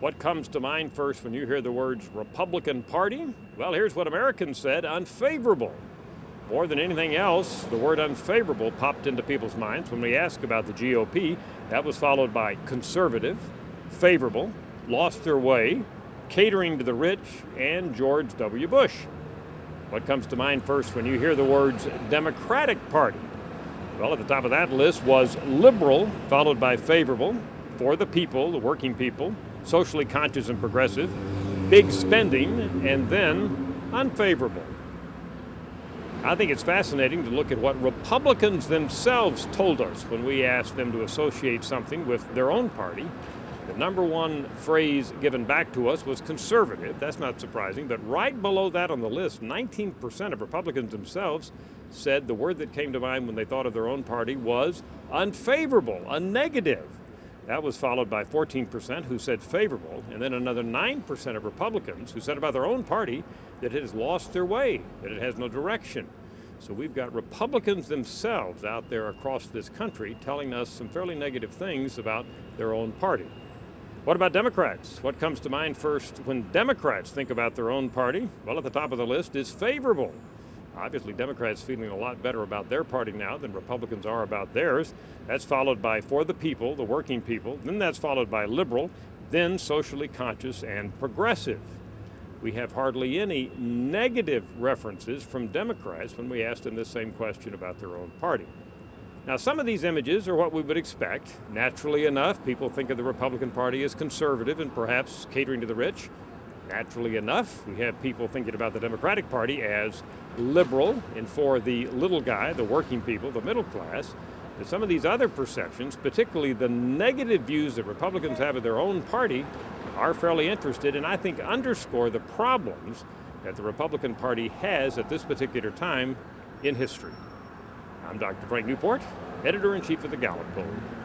What comes to mind first when you hear the words Republican Party? Well, here's what Americans said: unfavorable. More than anything else, the word unfavorable popped into people's minds when we asked about the GOP. That was followed by conservative, favorable, lost their way, catering to the rich, and George W. Bush. What comes to mind first when you hear the words Democratic Party? Well, at the top of that list was liberal, followed by favorable, for the people, the working people, socially conscious and progressive, big spending, and then unfavorable. I think it's fascinating to look at what Republicans themselves told us when we asked them to associate something with their own party. The number one phrase given back to us was conservative. That's not surprising, but right below that on the list, 19% of Republicans themselves said the word that came to mind when they thought of their own party was unfavorable, a negative. That was followed by 14% who said favorable, and then another 9% of Republicans who said about their own party that it has lost their way, that it has no direction. So we've got Republicans themselves out there across this country telling us some fairly negative things about their own party. What about Democrats? What comes to mind first when Democrats think about their own party? Well, at the top of the list is favorable. Obviously, Democrats feeling a lot better about their party now than Republicans are about theirs. That's followed by for the people, the working people. Then that's followed by liberal, then socially conscious and progressive. We have hardly any negative references from Democrats when we asked them this same question about their own party. Now, some of these images are what we would expect. Naturally enough, people think of the Republican Party as conservative and perhaps catering to the rich. Naturally enough, we have people thinking about the Democratic Party as liberal and for the little guy, the working people, the middle class. But some of these other perceptions, particularly the negative views that Republicans have of their own party, are fairly interested and I think underscore the problems that the Republican Party has at this particular time in history. I'm Dr. Frank Newport, editor-in-chief of the Gallup.com.